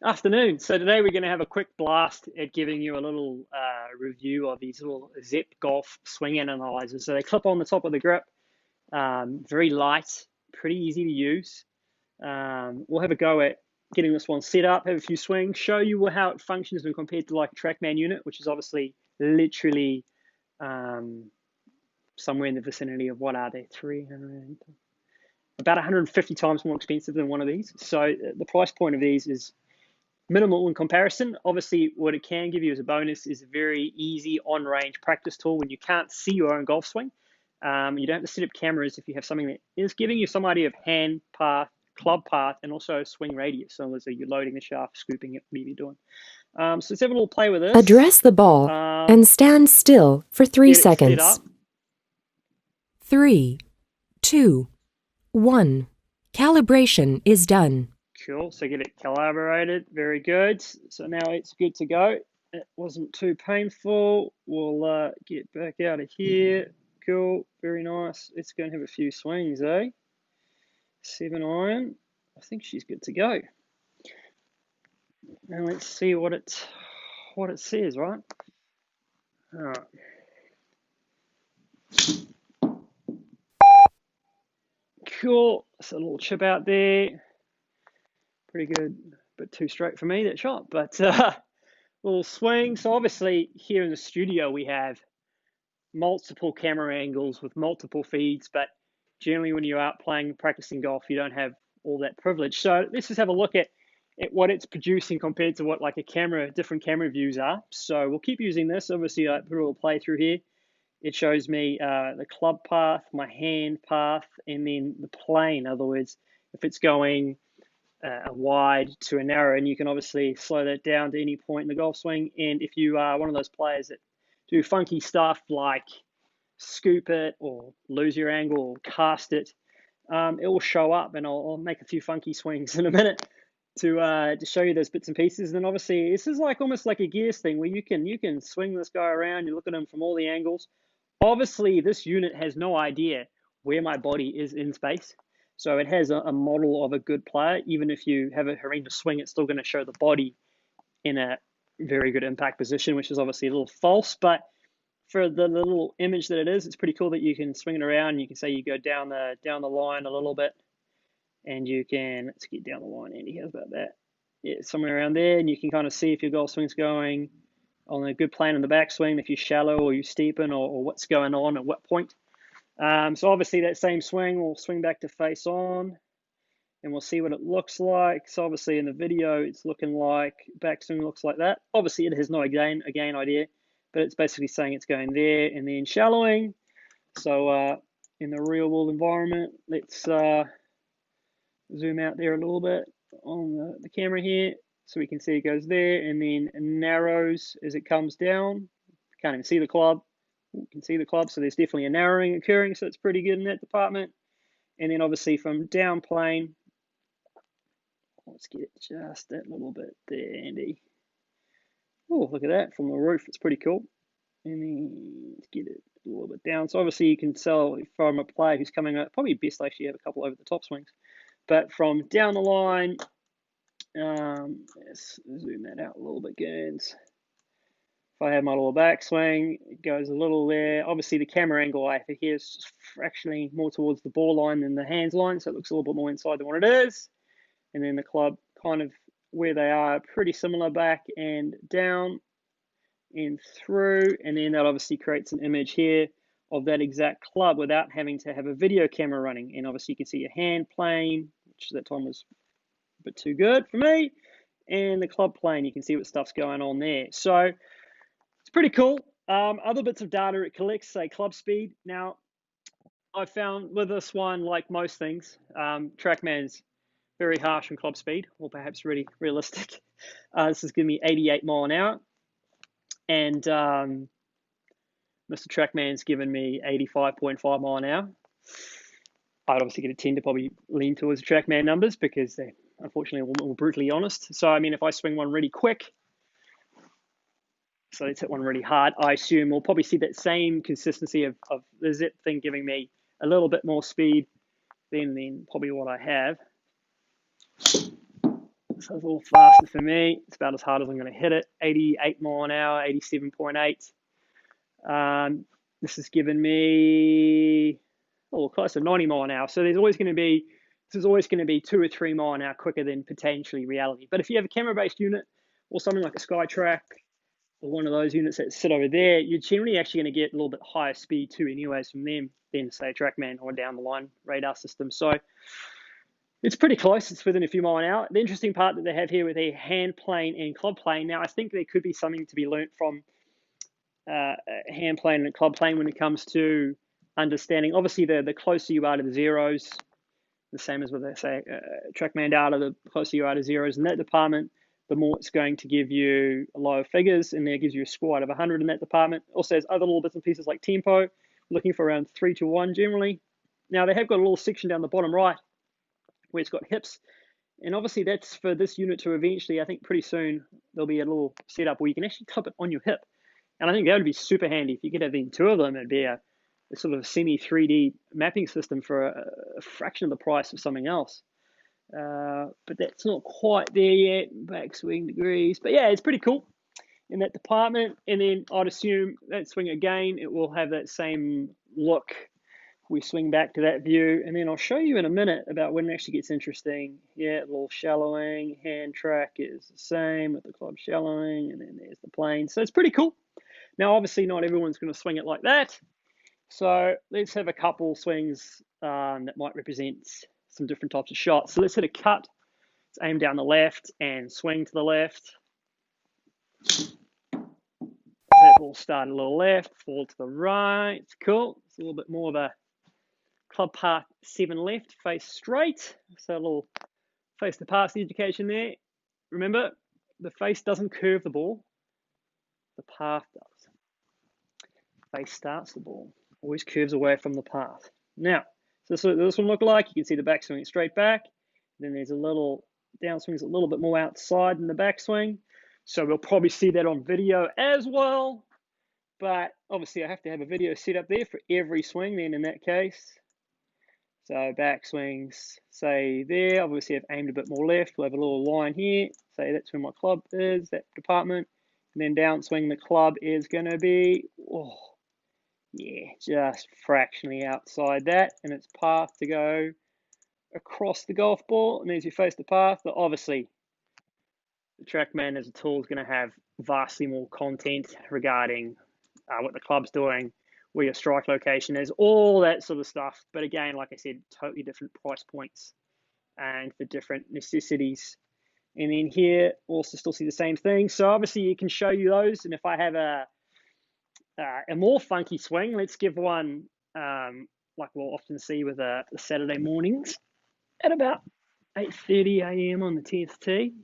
Afternoon. So today we're going to have a quick blast at giving you a little review of these little Zepp golf swing analyzers. So they clip on the top of the grip, very light, pretty easy to use. We'll have a go at getting this one set up, have a few swings, show you how it functions when compared to like a Trackman unit, which is obviously literally somewhere in the vicinity of, what are they, 300, about 150 times more expensive than one of these. So the price point of these is minimal in comparison. Obviously, what it can give you as a bonus is a very easy on-range practice tool when you can't see your own golf swing. You don't have to set up cameras if you have something that is giving you some idea of hand path, club path, and also swing radius. So as you're loading the shaft, scooping it, whatever you're doing. So let's have a little play with this. Address the ball and stand still for 3 seconds. 3, 2, 1. Calibration is done. Cool, so get it calibrated, very good. So now it's good to go. It wasn't too painful. We'll get back out of here. Cool, very nice. Let's go and have a few swings, eh? 7 iron. I think she's good to go. Now let's see what it says, right? All right. Cool. So a little chip out there. Pretty good, but too straight for me, that shot. But little swing. So obviously here in the studio we have multiple camera angles with multiple feeds, but generally when you're out playing, practicing golf, you don't have all that privilege. So let's just have a look at what it's producing compared to what like different camera views are. So we'll keep using this. Obviously I put a little play through here. It shows me the club path, my hand path, and then the plane. In other words, if it's going a wide to a narrow, and you can obviously slow that down to any point in the golf swing. And if you are one of those players that do funky stuff like scoop it or lose your angle or cast it, it will show up, and I'll make a few funky swings in a minute to show you those bits and pieces. And then obviously this is like almost like a gears thing where you can swing this guy around, you look at him from all the angles. Obviously this unit has no idea where my body is in space. So it has a model of a good player. Even if you have a horrendous swing, it's still going to show the body in a very good impact position, which is obviously a little false. But for the little image that it is, it's pretty cool that you can swing it around. You can say you go down the line a little bit, and you can, let's get down the line, Andy, how's about that? Yeah, somewhere around there, and you can kind of see if your golf swing's going on a good plane in the backswing, if you're shallow or you steepen, or what's going on at what point. So obviously that same swing will swing back to face on, and we'll see what it looks like. So obviously in the video it's looking like backswing looks like that. Obviously it has no again idea, but it's basically saying it's going there and then shallowing. So in the real world environment, let's zoom out there a little bit on the camera here, so we can see it goes there and then narrows as it comes down. Can't even see the club. You can see the club, so there's definitely a narrowing occurring, so it's pretty good in that department. And then obviously from down plane, let's get just that little bit there, Andy. Oh, look at that, from the roof, it's pretty cool. And then let's get it a little bit down. So obviously you can tell from a player who's coming out, probably best to actually have a couple over the top swings. But from down the line, let's zoom that out a little bit, Gurns. If I have my little backswing, it goes a little there. Obviously the camera angle I have here is just fractionally more towards the ball line than the hands line, so it looks a little bit more inside than what it is. And then the club kind of where they are, pretty similar, back and down and through. And then that obviously creates an image here of that exact club without having to have a video camera running. And obviously you can see your hand plane, which at that time was a bit too good for me, and the club plane, you can see what stuff's going on there. So it's pretty cool. Other bits of data it collects, say club speed. Now, I found with this one, like most things, Trackman's very harsh on club speed, or perhaps really realistic. This is giving me 88 mile an hour, and Mr. Trackman's given me 85.5 mile an hour. I'd obviously get a tend to probably lean towards the Trackman numbers because they're unfortunately more brutally honest. So I mean, if I swing one really quick, so let's hit one really hard, I assume we'll probably see that same consistency of the Zepp thing giving me a little bit more speed than probably what I have. So it's a little faster for me. It's about as hard as I'm going to hit it. 88 mile an hour, 87.8. This has given me a little close to 90 mile an hour. So this is always going to be 2 or 3 mile an hour quicker than potentially reality. But if you have a camera-based unit or something like a SkyTrack or one of those units that sit over there, you're generally actually going to get a little bit higher speed too anyways from them than, say, a Trackman or down the line radar system. So it's pretty close. It's within a few mile an hour. The interesting part that they have here with a hand plane and club plane, now I think there could be something to be learnt from hand plane and club plane when it comes to understanding. Obviously, the closer you are to the zeros, the same as what they say, Trackman data, the closer you are to zeros in that department, the more it's going to give you lower figures, and that gives you a score out of 100 in that department. Also has other little bits and pieces like tempo, looking for around 3 to 1 generally. Now, they have got a little section down the bottom right where it's got hips, and obviously that's for this unit to eventually, I think pretty soon, there'll be a little setup where you can actually clip it on your hip. And I think that would be super handy if you could have the two of them. It'd be a sort of semi 3D mapping system for a fraction of the price of something else. But that's not quite there yet. Backswing degrees, but yeah, it's pretty cool in that department. And then I'd assume that swing again, it will have that same look. We swing back to that view, and then I'll show you in a minute about when it actually gets interesting. Yeah, a little shallowing. Hand track is the same with the club shallowing, and then there's the plane. So it's pretty cool. Now, obviously, not everyone's going to swing it like that. So let's have a couple swings that might represent some different types of shots. So let's hit a cut. Let's aim down the left and swing to the left. That ball start a little left, fall to the right. Cool. It's a little bit more of a club path 7 left, face straight. So a little face to pass education there. Remember, the face doesn't curve the ball. The path does. Face starts the ball. Always curves away from the path. Now, so this is what this one look like. You can see the backswing straight back. Then there's a little downswing's a little bit more outside than the backswing. So we'll probably see that on video as well. But obviously I have to have a video set up there for every swing then in that case. So backswings, say there. Obviously I've aimed a bit more left. We'll have a little line here. Say that's where my club is, that department. And then downswing the club is going to be, oh, yeah, just fractionally outside that, and its path to go across the golf ball. And as you face the path, but obviously the Trackman as a tool is going to have vastly more content regarding what the club's doing, where your strike location is, all that sort of stuff. But again, like I said, totally different price points and for different necessities. And then here, also still see the same thing. So obviously you can show you those. And if I have a more funky swing, let's give one like we'll often see with the Saturday mornings at about 8:30 a.m. on the 10th tee.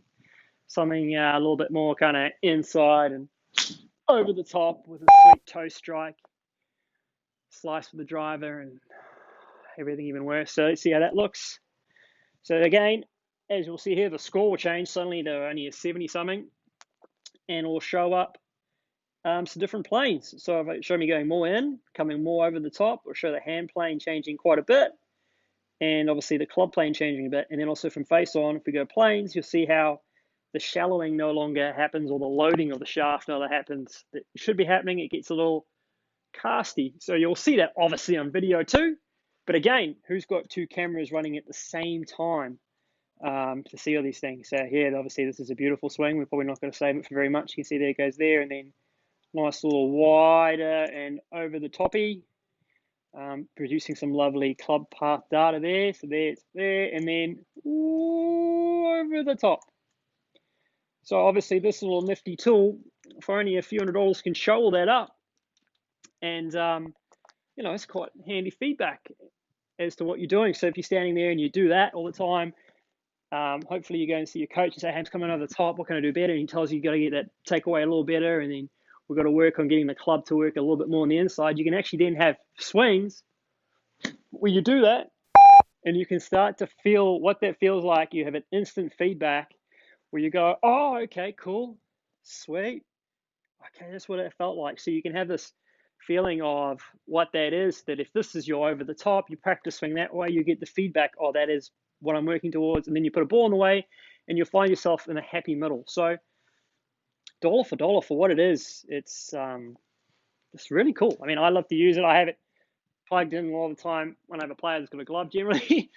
Something a little bit more kind of inside and over the top with a sweet toe strike, slice with the driver, and everything even worse. So let's see how that looks. So again, as you'll see here, the score will change. Suddenly they're only a 70 something, and will show up some different planes. So if it show me going more in, coming more over the top, or show the hand plane changing quite a bit, and obviously the club plane changing a bit. And then also from face on, if we go planes, you'll see how the shallowing no longer happens, or the loading of the shaft no longer happens. That should be happening. It gets a little casty. So you'll see that obviously on video too. But again, who's got two cameras running at the same time to see all these things? So here, obviously, this is a beautiful swing. We're probably not going to save it for very much. You can see there it goes there, and then nice little wider and over the toppy, producing some lovely club path data there. So there it's there, and then over the top. So obviously this little nifty tool for only a few $100 can show all that up. And, you know, it's quite handy feedback as to what you're doing. So if you're standing there and you do that all the time, hopefully you go and see your coach and say, hey, I'm coming over the top, what can I do better? And he tells you you got to get that takeaway a little better, and then we've got to work on getting the club to work a little bit more on the inside. You can actually then have swings where you do that, and you can start to feel what that feels like. You have an instant feedback where you go, oh, okay, cool, sweet. Okay, that's what it felt like. So you can have this feeling of what that is, that if this is your over the top, you practice swing that way, you get the feedback, oh, that is what I'm working towards. And then you put a ball in the way, and you'll find yourself in a happy middle. So dollar for dollar for what it is, it's really cool. I mean, I love to use it. I have it plugged in all the time when I have a player that's got a glove generally.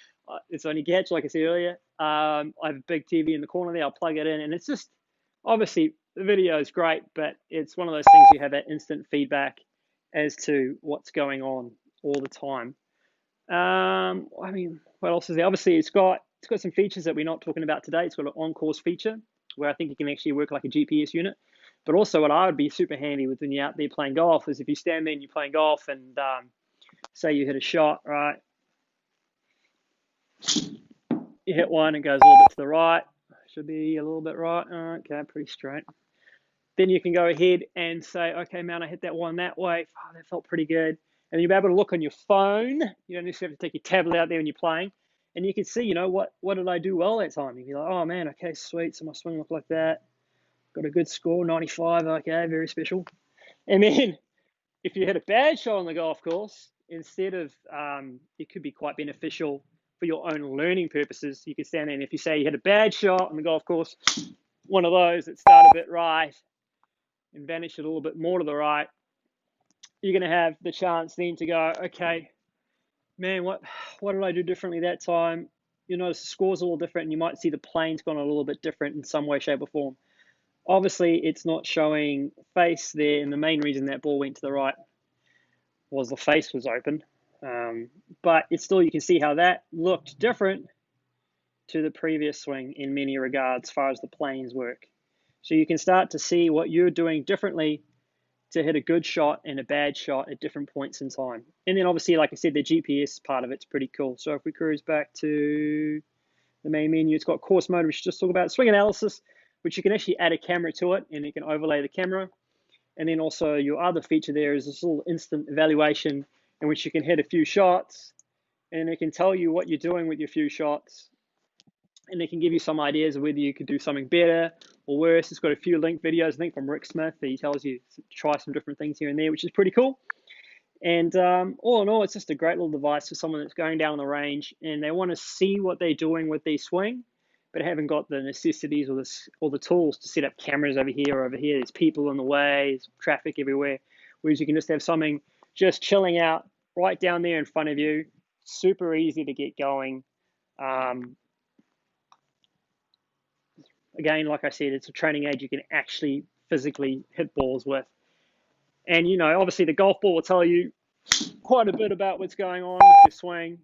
It's only catch, like I said earlier. I have a big TV in the corner there. I'll plug it in, and it's just, obviously, the video is great, but it's one of those things you have that instant feedback as to what's going on all the time. I mean, what else is there? Obviously, it's got some features that we're not talking about today. It's got an on-course feature where I think it can actually work like a GPS unit. But also, what I would be super handy with when you're out there playing golf is if you stand there and you're playing golf and say you hit a shot, right? You hit one, it goes a little bit to the right. Should be a little bit right. Okay, pretty straight. Then you can go ahead and say, okay, man, I hit that one that way. Oh, that felt pretty good. And you'll be able to look on your phone. You don't necessarily have to take your tablet out there when you're playing. And you can see, you know, what did I do well that time? You'll be like, oh, man, okay, sweet. So my swing looked like that. Got a good score, 95. Okay, very special. And then if you hit a bad shot on the golf course, instead of, it could be quite beneficial for your own learning purposes. You can stand there and if you say you hit a bad shot on the golf course, one of those that start a bit right and vanish a little bit more to the right, you're going to have the chance then to go, okay, man, what did I do differently that time? You notice the score's a little different, and you might see the plane's gone a little bit different in some way, shape, or form. Obviously, it's not showing face there, and the main reason that ball went to the right was the face was open. But it's still, you can see how that looked different to the previous swing in many regards, as far as the planes work. So you can start to see what you're doing differently to hit a good shot and a bad shot at different points in time. And then obviously, like I said, the GPS part of it's pretty cool. So if we cruise back to the main menu, it's got course mode, which just talk about swing analysis, which you can actually add a camera to it and you can overlay the camera. And then also your other feature there is this little instant evaluation in which you can hit a few shots and it can tell you what you're doing with your few shots. And it can give you some ideas of whether you could do something better or worse. It's got a few linked videos, I think, from Rick Smith that he tells you to try some different things here and there, which is pretty cool. And all in all, it's just a great little device for someone that's going down the range and they want to see what they're doing with their swing, but haven't got the necessities or the tools to set up cameras over here or over here. There's people in the way, there's traffic everywhere. Whereas you can just have something just chilling out right down there in front of you. Super easy to get going. Again, like I said, it's a training aid you can actually physically hit balls with. And, you know, obviously the golf ball will tell you quite a bit about what's going on with your swing.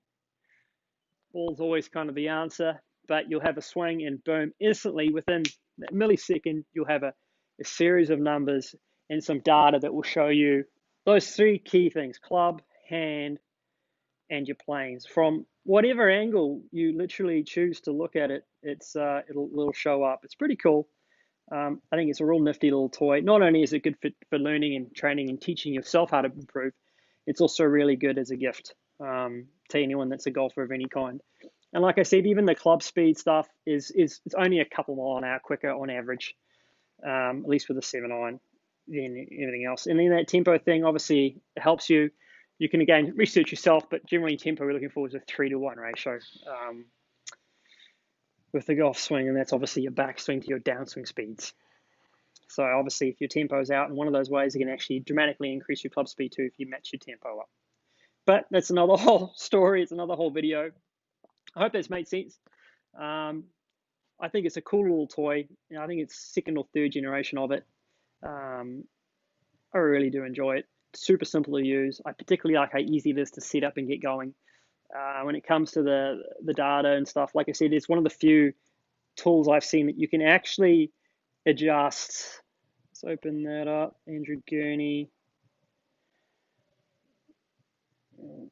Ball's always kind of the answer, but you'll have a swing and boom, instantly within that millisecond, you'll have a series of numbers and some data that will show you those three key things: club, hand, and your planes. From whatever angle you literally choose to look at it, it'll show up. It's pretty cool. I think it's a real nifty little toy. Not only is it good for learning and training and teaching yourself how to improve, it's also really good as a gift to anyone that's a golfer of any kind. And like I said, even the club speed stuff is it's only a couple mile an hour quicker on average, at least with a 7-iron than everything else. And then that tempo thing obviously helps you. You can, again, research yourself, but generally tempo we're looking for is a 3-to-1 ratio with the golf swing, and that's obviously your backswing to your downswing speeds. So obviously if your tempo is out in one of those ways, it can actually dramatically increase your club speed too if you match your tempo up. But that's another whole story. It's another whole video. I hope that's made sense. I think it's a cool little toy. You know, I think it's second or third generation of it. I really do enjoy it. Super simple to use. I particularly like how easy it is to set up and get going. When it comes to the data and stuff, like I said, it's one of the few tools I've seen that you can actually adjust. Let's open that up. Andrew Gurney.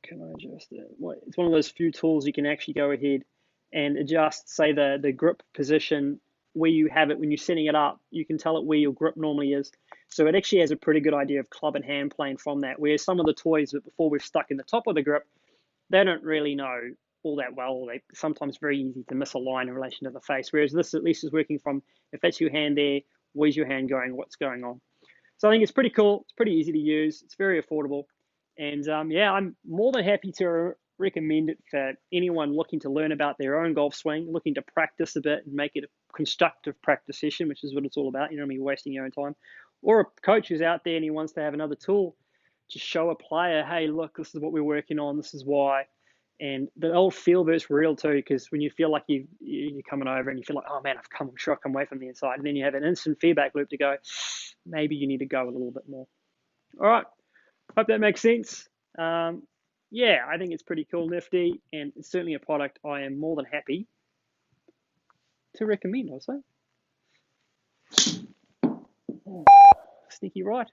Can I adjust it? It's one of those few tools you can actually go ahead and adjust, say, the grip position where you have it when you're setting it up. You can tell it where your grip normally is. So it actually has a pretty good idea of club and hand plane from that, whereas some of the toys that before we've stuck in the top of the grip, they don't really know all that well. They sometimes very easy to misalign in relation to the face, whereas this at least is working from, if that's your hand there, where's your hand going, what's going on. So I think it's pretty cool. It's pretty easy to use. It's very affordable. And yeah, I'm more than happy to recommend it for anyone looking to learn about their own golf swing, looking to practice a bit and make it a constructive practice session, which is what it's all about. You know what I mean? Wasting your own time. Or a coach who's out there and he wants to have another tool to show a player, hey, look, this is what we're working on. This is why. And the old feel of it's real too, because when you feel like you're coming over and you feel like, oh man, I'm sure I've come away from the inside. And then you have an instant feedback loop to go, maybe you need to go a little bit more. All right. Hope that makes sense. Yeah, I think it's pretty cool, nifty, and it's certainly a product I am more than happy to recommend, I'll say. Oh, sneaky right.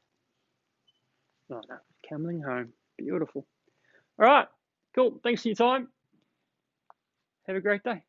Oh no, coming home. Beautiful. All right, cool. Thanks for your time. Have a great day.